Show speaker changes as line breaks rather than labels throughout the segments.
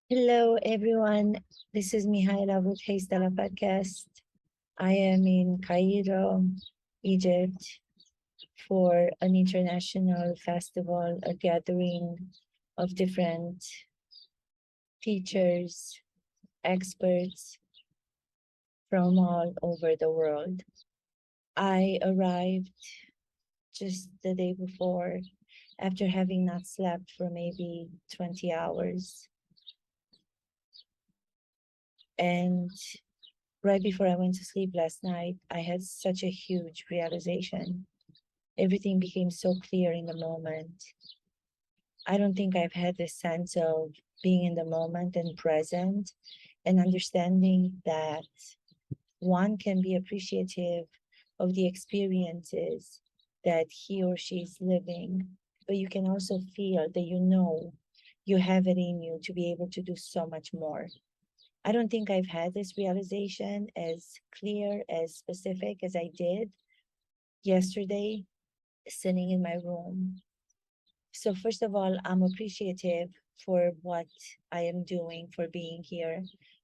Hello, everyone. This is Mihaela with Hey Stella podcast. I am in Cairo, Egypt, for an international festival, a gathering of different teachers, experts from all over the world. I arrived just the day before after having not slept for maybe 20 hours. And right before I went to sleep last night, I had such a huge realization. Everything became so clear in the moment. I don't think I've had this sense of being in the moment and present and understanding that one can be appreciative of the experiences that he or she is living, but you can also feel that you have it in you to be able to do so much more. I don't think I've had this realization as clear, as specific as I did yesterday, sitting in my room. So, first of all, I'm appreciative for what I am doing, for being here.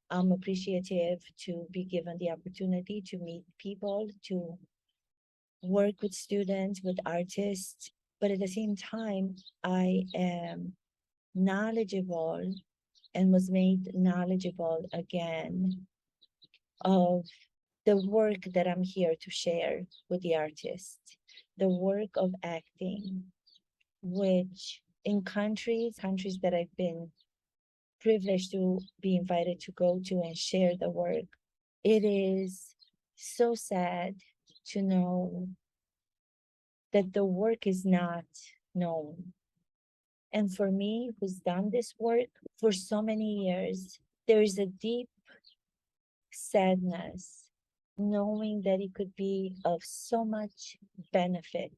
I'm appreciative to be given the opportunity to meet people, to work with students, with artists. But at the same time, I am knowledgeable and was made knowledgeable again of the work that I'm here to share with the artist, the work of acting, which in countries that I've been privileged to be invited to go to and share the work, it is so sad to know that the work is not known. And for me, who's done this work for so many years, there is a deep sadness knowing that it could be of so much benefit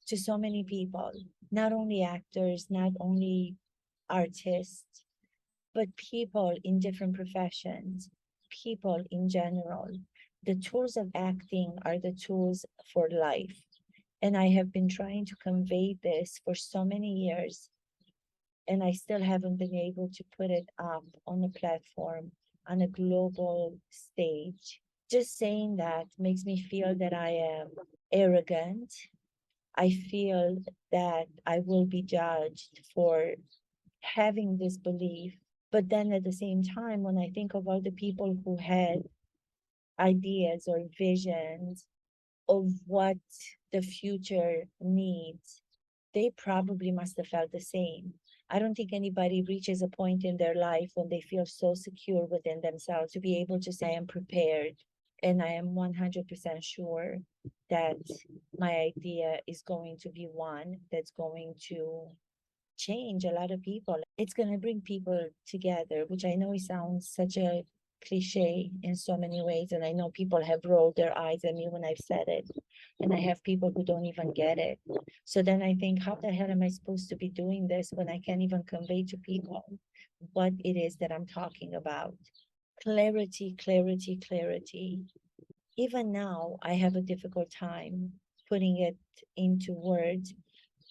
to so many people, not only actors, not only artists, but people in different professions, people in general. The tools of acting are the tools for life. And I have been trying to convey this for so many years, and I still haven't been able to put it up on a platform, on a global stage. Just saying that makes me feel that I am arrogant. I feel that I will be judged for having this belief. But then at the same time, when I think of all the people who had ideas or visions of what the future needs, they probably must have felt the same. I don't think anybody reaches a point in their life when they feel so secure within themselves to be able to say, I am prepared and I am 100% sure that my idea is going to be one that's going to change a lot of people. It's going to bring people together, which I know it sounds such a cliche in so many ways. And I know people have rolled their eyes at me when I've said it. And I have people who don't even get it. So then I think, how the hell am I supposed to be doing this when I can't even convey to people what it is that I'm talking about? Clarity, clarity, clarity. Even now, I have a difficult time putting it into words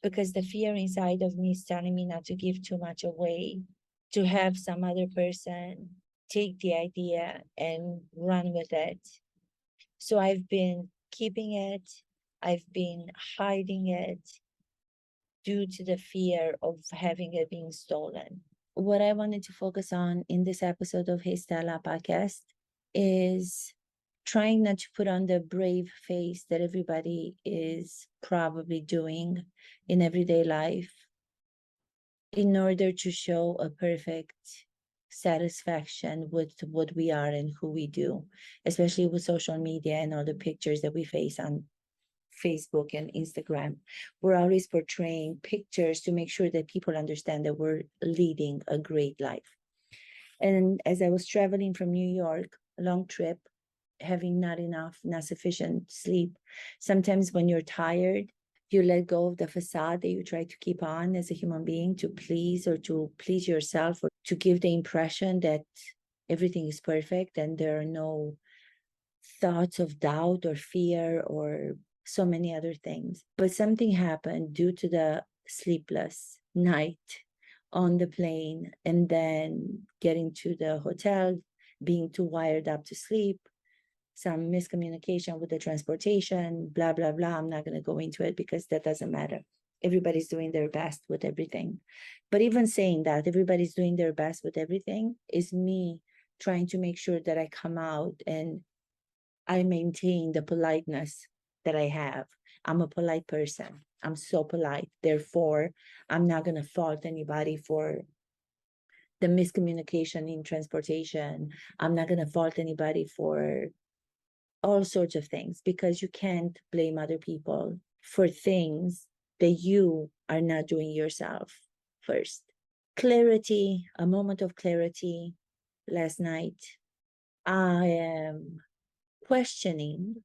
because the fear inside of me is telling me not to give too much away, to have some other person take the idea and run with it. So I've been keeping it, I've been hiding it due to the fear of having it being stolen. What I wanted to focus on in this episode of Hey Stella podcast is trying not to put on the brave face that everybody is probably doing in everyday life in order to show a perfect satisfaction with what we are and who we do, especially with social media and all the pictures that we face on Facebook and Instagram. We're always portraying pictures to make sure that people understand that we're leading a great life. And as I was traveling from New York, a long trip, having not sufficient sleep, sometimes when you're tired, you let go of the facade that you try to keep on as a human being to please yourself, or to give the impression that everything is perfect and there are no thoughts of doubt or fear or so many other things. But something happened due to the sleepless night on the plane, and then getting to the hotel, being too wired up to sleep, some miscommunication with the transportation, blah, blah, blah. I'm not going to go into it because that doesn't matter. Everybody's doing their best with everything. But even saying that everybody's doing their best with everything is me trying to make sure that I come out and I maintain the politeness that I have. I'm a polite person. I'm so polite. Therefore, I'm not going to fault anybody for the miscommunication in transportation. I'm not going to fault anybody for all sorts of things, because you can't blame other people for things that you are not doing yourself first. Clarity, a moment of clarity last night. I am questioning,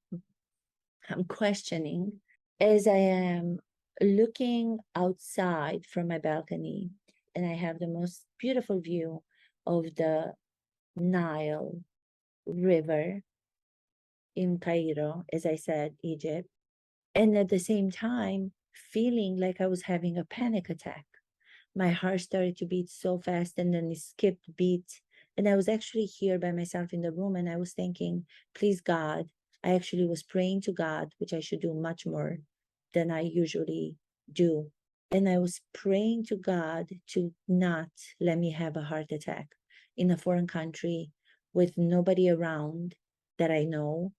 I'm questioning as I am looking outside from my balcony, and I have the most beautiful view of the Nile River in Cairo, as I said, Egypt. And at the same time, feeling like I was having a panic attack. My heart started to beat so fast, and then it skipped beats. And I was actually here by myself in the room, and I was thinking, please, God, I actually was praying to God, which I should do much more than I usually do. And I was praying to God to not let me have a heart attack in a foreign country with nobody around that I know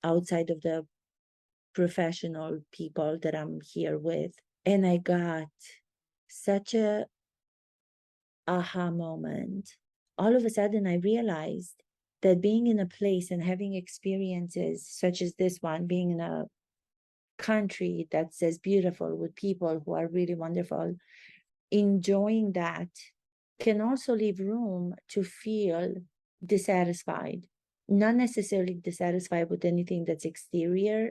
outside of the professional people that I'm here with. And I got such a aha moment. All of a sudden, I realized that being in a place and having experiences such as this one, being in a country that's as beautiful with people who are really wonderful, enjoying that can also leave room to feel dissatisfied. Not necessarily dissatisfied with anything that's exterior,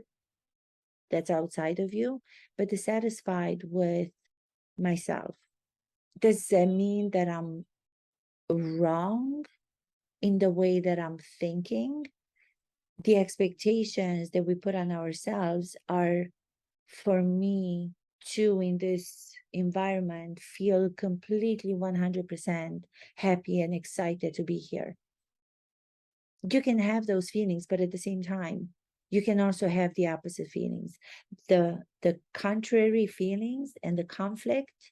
that's outside of you, but dissatisfied with myself. Does that mean that I'm wrong in the way that I'm thinking? The expectations that we put on ourselves are, for me, to, in this environment, feel completely 100% happy and excited to be here. You can have those feelings, but at the same time, you can also have the opposite feelings. The contrary feelings and the conflict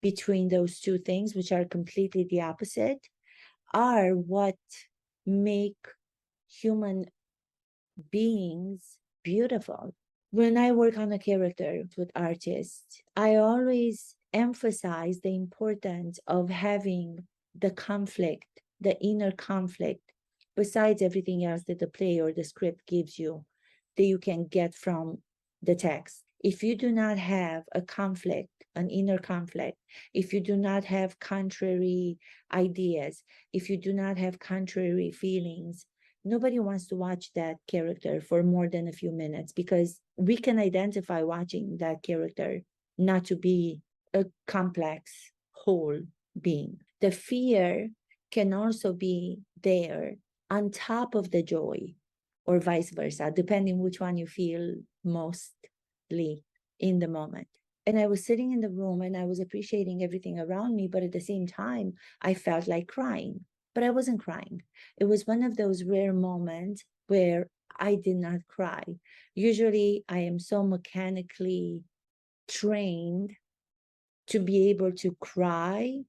between those two things, which are completely the opposite, are what make human beings beautiful. When I work on a character with artists, I always emphasize the importance of having the conflict, the inner conflict, besides everything else that the play or the script gives you, that you can get from the text. If you do not have a conflict, an inner conflict, if you do not have contrary ideas, if you do not have contrary feelings, nobody wants to watch that character for more than a few minutes, because we can identify watching that character not to be a complex whole being. The fear can also be there on top of the joy, or vice versa, depending which one you feel mostly in the moment. And I was sitting in the room and I was appreciating everything around me, but at the same time, I felt like crying, but I wasn't crying. It was one of those rare moments where I did not cry. Usually, I am so mechanically trained to be able to cry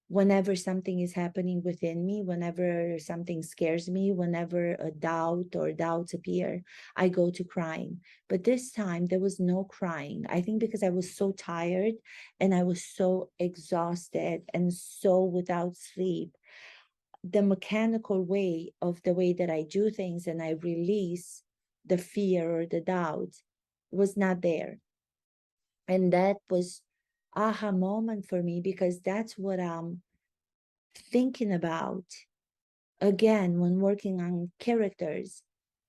whenever something is happening within me, whenever something scares me, whenever a doubt or doubts appear, I go to crying. But this time there was no crying. I think because I was so tired and I was so exhausted and so without sleep. The mechanical way of the way that I do things and I release the fear or the doubt was not there. And that was aha moment for me, because that's what I'm thinking about again when working on characters.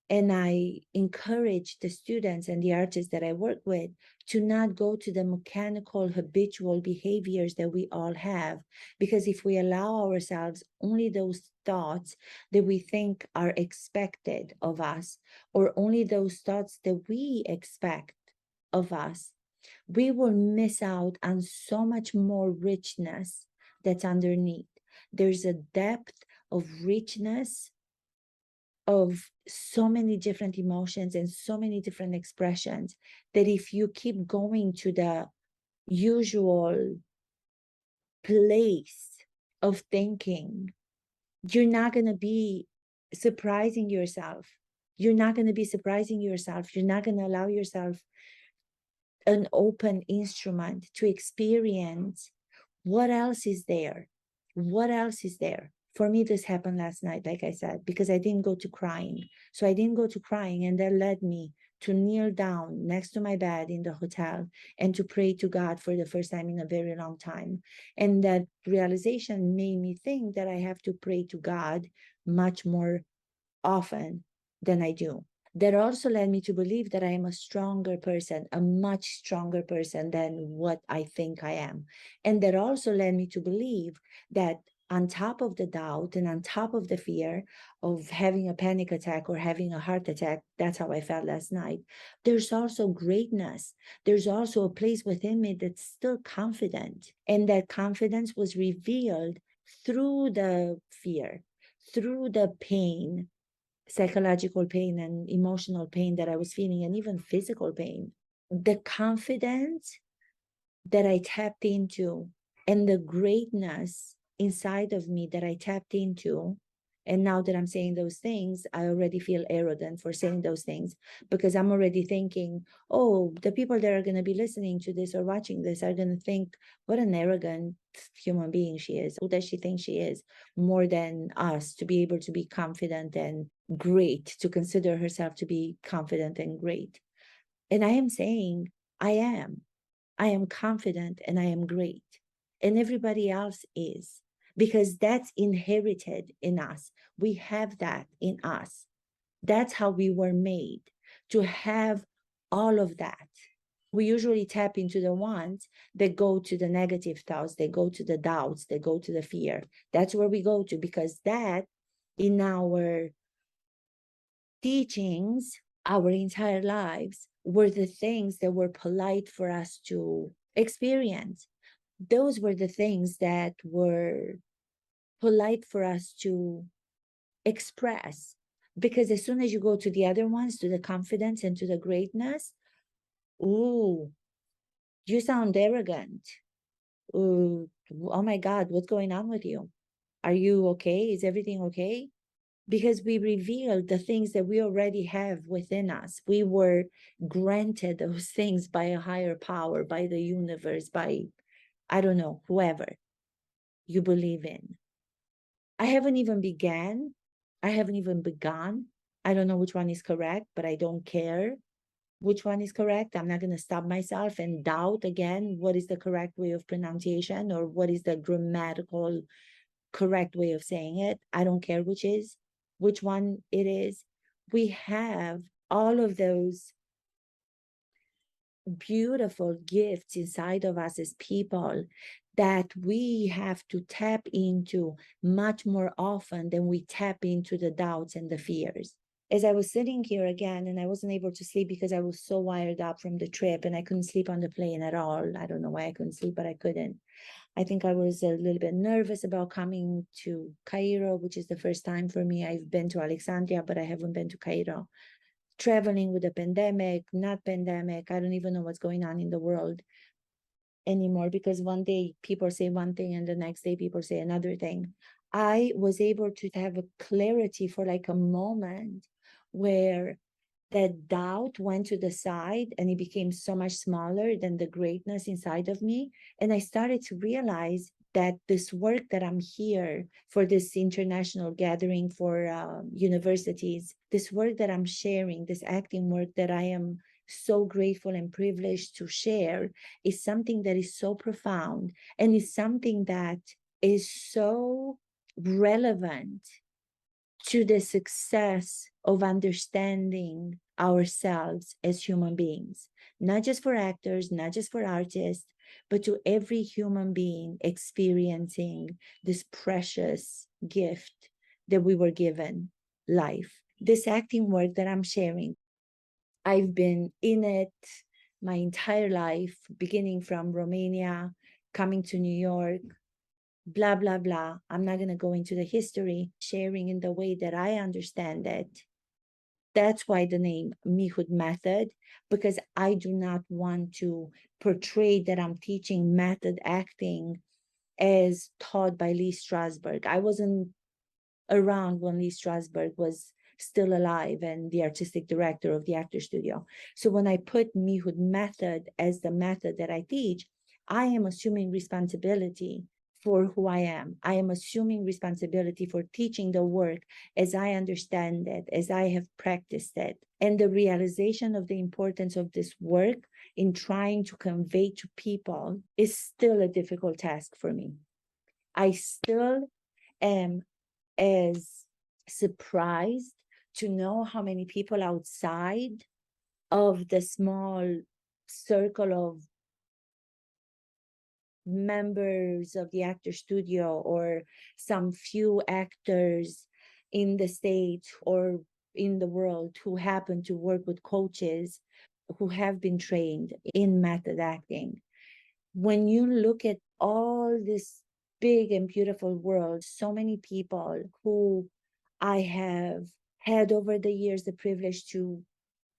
And I encourage the students and the artists that I work with to not go to the mechanical habitual behaviors that we all have, because if we allow ourselves only those thoughts that we think are expected of us, or only those thoughts that we expect of us, we will miss out on so much more richness that's underneath. There's a depth of richness of so many different emotions and so many different expressions that if you keep going to the usual place of thinking, you're not going to be surprising yourself. You're not going to be surprising yourself. You're not going to allow yourself an open instrument to experience what else is there. What else is there? For me, this happened last night, like I said, because I didn't go to crying. So I didn't go to crying, and that led me to kneel down next to my bed in the hotel and to pray to God for the first time in a very long time. And that realization made me think that I have to pray to God much more often than I do. That also led me to believe that I am a stronger person, a much stronger person than what I think I am. And that also led me to believe that on top of the doubt and on top of the fear of having a panic attack or having a heart attack, that's how I felt last night, there's also greatness. There's also a place within me that's still confident. And that confidence was revealed through the fear, through the pain, psychological pain and emotional pain that I was feeling, and even physical pain. The confidence that I tapped into and the greatness inside of me that I tapped into. And now that I'm saying those things, I already feel arrogant for saying those things because I'm already thinking, oh, the people that are going to be listening to this or watching this are going to think, what an arrogant human being she is. Who does she think she is more than us to be able to be confident and great, to consider herself to be confident and great? And I am saying, I am confident and I am great. And everybody else is, because that's inherited in us. We have that in us. That's how we were made, to have all of that. We usually tap into the ones that go to the negative thoughts, they go to the doubts, they go to the fear. That's where we go to, because that in our teachings, our entire lives, were the things that were polite for us to experience. Those were the things that were polite for us to express. Because as soon as you go to the other ones, to the confidence and to the greatness, ooh, you sound arrogant. Ooh, oh my God, what's going on with you? Are you okay? Is everything okay? Because we revealed the things that we already have within us. We were granted those things by a higher power, by the universe, by, I don't know, whoever you believe in. I haven't even begun. I don't know which one is correct, but I don't care which one is correct. I'm not going to stop myself and doubt again what is the correct way of pronunciation or what is the grammatical correct way of saying it. I don't care which one it is. We have all of those beautiful gifts inside of us as people that we have to tap into much more often than we tap into the doubts and the fears. As I was sitting here again, and I wasn't able to sleep because I was so wired up from the trip and I couldn't sleep on the plane at all. I don't know why I couldn't sleep, but I couldn't. I think I was a little bit nervous about coming to Cairo, which is the first time for me. I've been to Alexandria, but I haven't been to Cairo. Traveling with a pandemic, not pandemic, I don't even know what's going on in the world anymore, because one day people say one thing and the next day people say another thing. I was able to have a clarity for like a moment where that doubt went to the side and it became so much smaller than the greatness inside of me. And I started to realize that this work that I'm here for, this international gathering for universities, this work that I'm sharing, this acting work that I am so grateful and privileged to share, is something that is so profound and is something that is so relevant to the success of understanding ourselves as human beings, not just for actors, not just for artists, but to every human being experiencing this precious gift that we were given, life. This acting work that I'm sharing, I've been in it my entire life, beginning from Romania, coming to New York, blah, blah, blah. I'm not going to go into the history, sharing in the way that I understand it. That's why the name Mihud Method, because I do not want to portray that I'm teaching method acting as taught by Lee Strasberg. I wasn't around when Lee Strasberg was still alive and the artistic director of the Actor Studio. So when I put Mihud Method as the method that I teach, I am assuming responsibility for who I am. I am assuming responsibility for teaching the work as I understand it, as I have practiced it. And the realization of the importance of this work in trying to convey to people is still a difficult task for me. I still am as surprised to know how many people outside of the small circle of members of the Actor Studio or some few actors in the States or in the world who happen to work with coaches who have been trained in method acting. When you look at all this big and beautiful world, so many people who I have had over the years the privilege to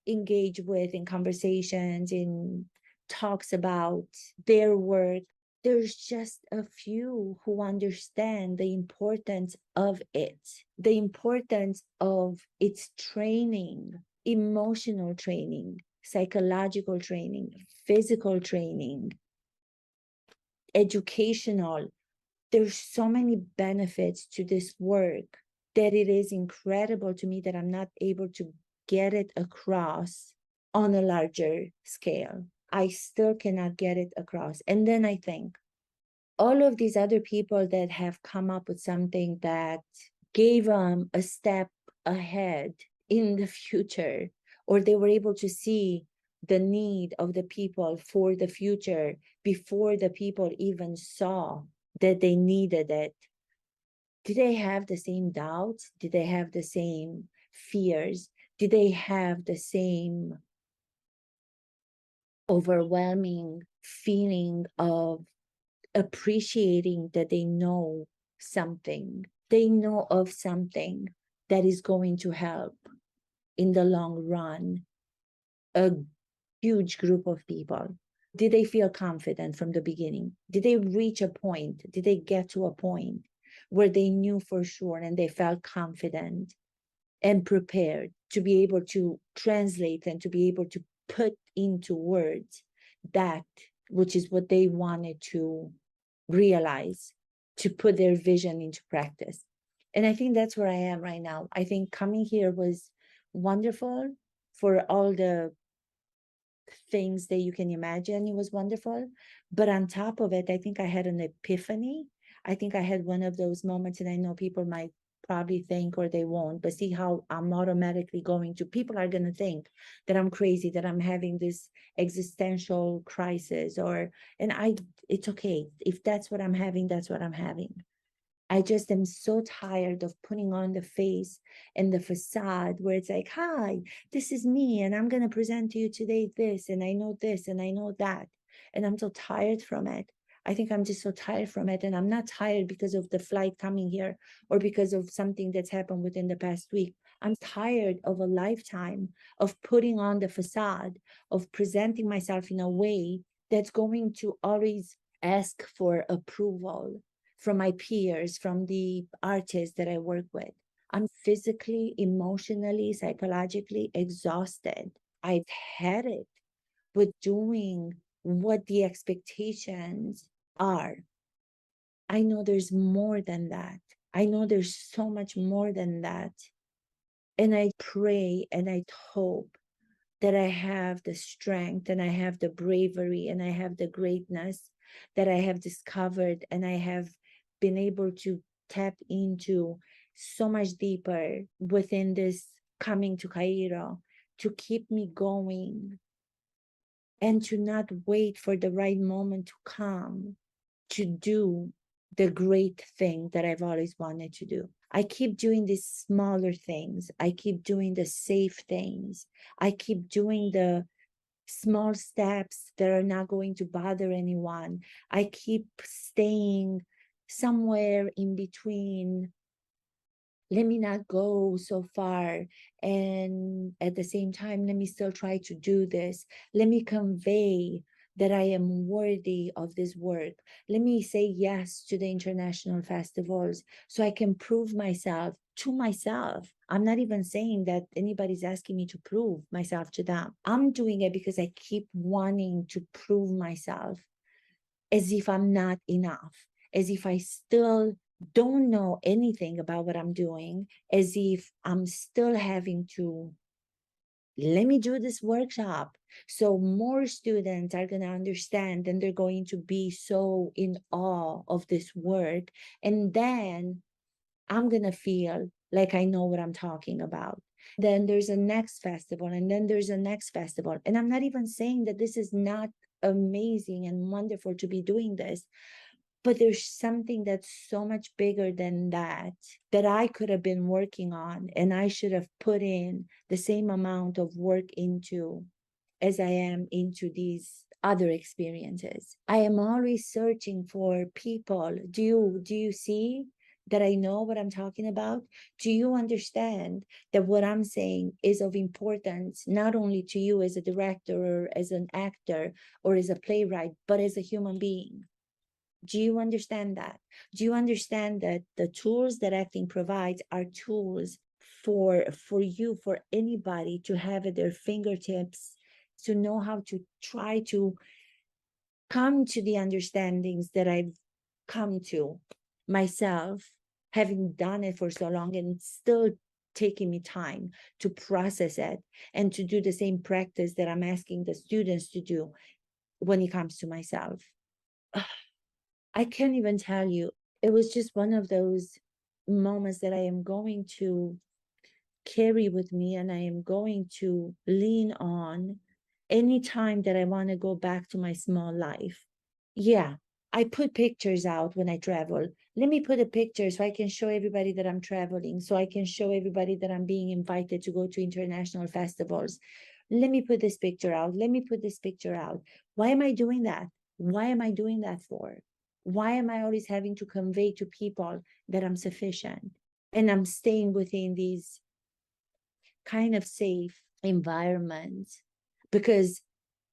engage with in conversations, in talks about their work, there's just a few who understand the importance of it, the importance of its training, emotional training, psychological training, physical training, educational. There's so many benefits to this work that it is incredible to me that I'm not able to get it across on a larger scale. I still cannot get it across. And then I think all of these other people that have come up with something that gave them a step ahead in the future, or they were able to see the need of the people for the future before the people even saw that they needed it. Did they have the same doubts? Did they have the same fears? Did they have the same overwhelming feeling of appreciating that they know something? They know of something that is going to help in the long run a huge group of people. Did they feel confident from the beginning? Did they reach a point? Did they get to a point where they knew for sure and they felt confident and prepared to be able to translate and to be able to put into words that which is what they wanted to realize, to put their vision into practice? And I think that's where I am right now. I think coming here was wonderful for all the things that you can imagine. It was wonderful. But on top of it, I think I had an epiphany. I think I had one of those moments, and I know people might probably think or they won't, but see how I'm automatically going to, people are going to think that I'm crazy, that I'm having this existential crisis, it's okay. If that's what I'm having, that's what I'm having. I just am so tired of putting on the face and the facade where it's like, hi, this is me, and I'm going to present to you today this, and I know this, and I know that. And I'm so tired from it. I think I'm just so tired from it. And I'm not tired because of the flight coming here or because of something that's happened within the past week. I'm tired of a lifetime of putting on the facade, of presenting myself in a way that's going to always ask for approval from my peers, from the artists that I work with. I'm physically, emotionally, psychologically exhausted. I've had it with doing what the expectations are. I know there's more than that. I know there's so much more than that. And I pray and I hope that I have the strength and I have the bravery and I have the greatness that I have discovered and I have been able to tap into so much deeper within this coming to Cairo to keep me going and to not wait for the right moment to come to do the great thing that I've always wanted to do. I keep doing these smaller things. I keep doing the safe things. I keep doing the small steps that are not going to bother anyone. I keep staying somewhere in between. Let me not go so far. And at the same time, let me still try to do this. Let me convey that I am worthy of this work. Let me say yes to the international festivals so I can prove myself to myself. I'm not even saying that anybody's asking me to prove myself to them. I'm doing it because I keep wanting to prove myself, as if I'm not enough, as if I still don't know anything about what I'm doing, as if I'm still having to, let me do this workshop. So more students are going to understand, and they're going to be so in awe of this work. And then I'm going to feel like I know what I'm talking about. Then there's a next festival, and then there's a next festival. And I'm not even saying that this is not amazing and wonderful to be doing this, but there's something that's so much bigger than that that I could have been working on, and I should have put in the same amount of work into as I am into these other experiences. I am always searching for people. Do you see that I know what I'm talking about? Do you understand that what I'm saying is of importance, not only to you as a director or as an actor or as a playwright, but as a human being? Do you understand that? Do you understand that the tools that acting provides are tools for you, for anybody to have at their fingertips, to know how to try to come to the understandings that I've come to myself, having done it for so long, and it's still taking me time to process it and to do the same practice that I'm asking the students to do when it comes to myself. I can't even tell you. It was just one of those moments that I am going to carry with me, and I am going to lean on anytime that I want to go back to my small life. Yeah, I put pictures out when I travel. Let me put a picture so I can show everybody that I'm traveling, so I can show everybody that I'm being invited to go to international festivals. Let me put this picture out. Let me put this picture out. Why am I doing that? Why am I doing that for? Why am I always having to convey to people that I'm sufficient? And I'm staying within these kind of safe environments, because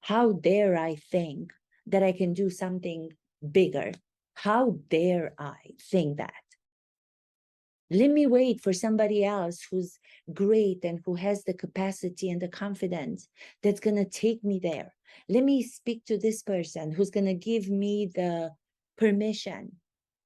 how dare I think that I can do something bigger? How dare I think that? Let me wait for somebody else who's great and who has the capacity and the confidence that's going to take me there. Let me speak to this person who's going to give me the permission,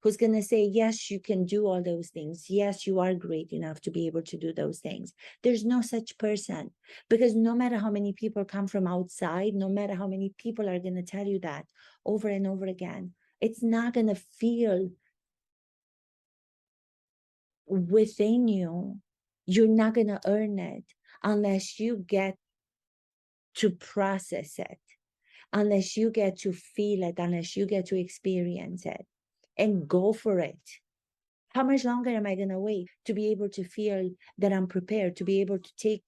who's going to say, yes, you can do all those things. Yes, you are great enough to be able to do those things. There's no such person, because no matter how many people come from outside, no matter how many people are going to tell you that over and over again, it's not going to feel within you. You're not going to earn it unless you get to process it, unless you get to feel it, unless you get to experience it, and go for it. How much longer am I going to wait to be able to feel that I'm prepared to be able to take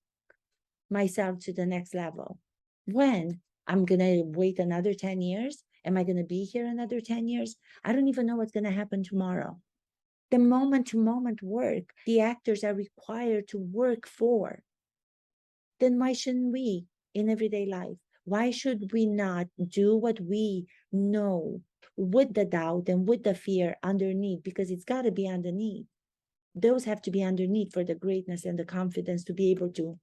myself to the next level? When? I'm going to wait another 10 years? Am I going to be here another 10 years? I don't even know what's going to happen tomorrow. The moment to moment work the actors are required to work for, then why shouldn't we in everyday life? Why should we not do what we know with the doubt and with the fear underneath? Because it's got to be underneath. Those have to be underneath for the greatness and the confidence to be able to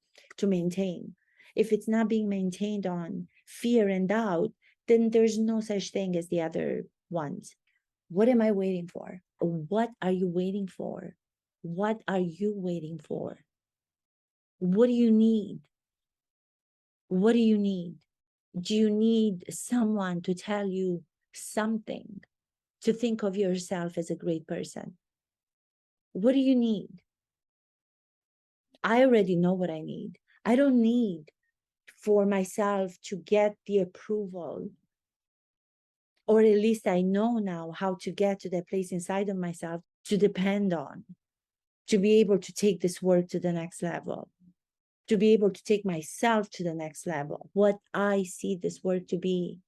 maintain. If it's not being maintained on fear and doubt, then there's no such thing as the other ones. What am I waiting for? What are you waiting for? What are you waiting for? What do you need? What do you need? Do you need someone to tell you something, to think of yourself as a great person? What do you need? I already know what I need. I don't need for myself to get the approval, or at least I know now how to get to that place inside of myself to depend on, to be able to take this work to the next level. to be able to take myself to the next level. What I see this work to be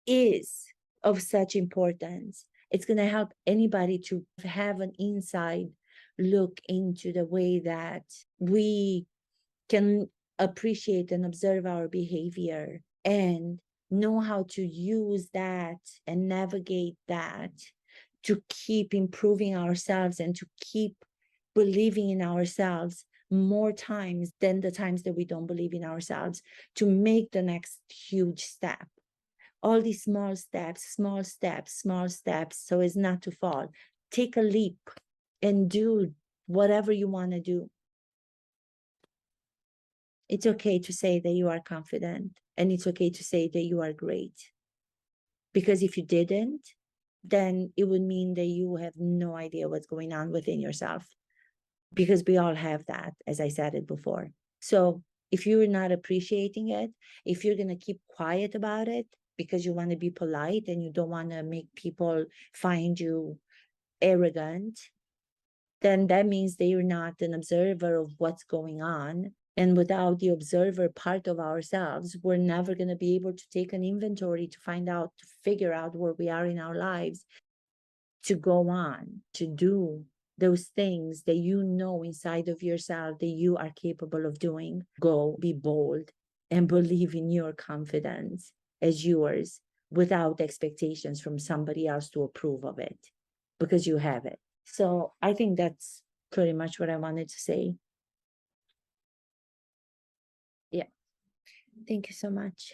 is of such importance. It's going to help anybody to have an inside look into the way that we can appreciate and observe our behavior and know how to use that and navigate that to keep improving ourselves and to keep believing in ourselves more times than the times that we don't believe in ourselves, to make the next huge step. All these small steps, small steps, small steps, so as not to fall. Take a leap and do whatever you want to do. It's okay to say that you are confident, and it's okay to say that you are great. Because if you didn't, then it would mean that you have no idea what's going on within yourself. Because we all have that, as I said it before. So if you're not appreciating it, if you're going to keep quiet about it because you want to be polite and you don't want to make people find you arrogant, then that means that you're not an observer of what's going on. And without the observer part of ourselves, we're never going to be able to take an inventory to find out, to figure out where we are in our lives, to go on, to do those things that you know inside of yourself that you are capable of doing. Go, be bold, and believe in your confidence as yours without expectations from somebody else to approve of it, because you have it. So I think that's pretty much what I wanted to say. Yeah. Thank you so much.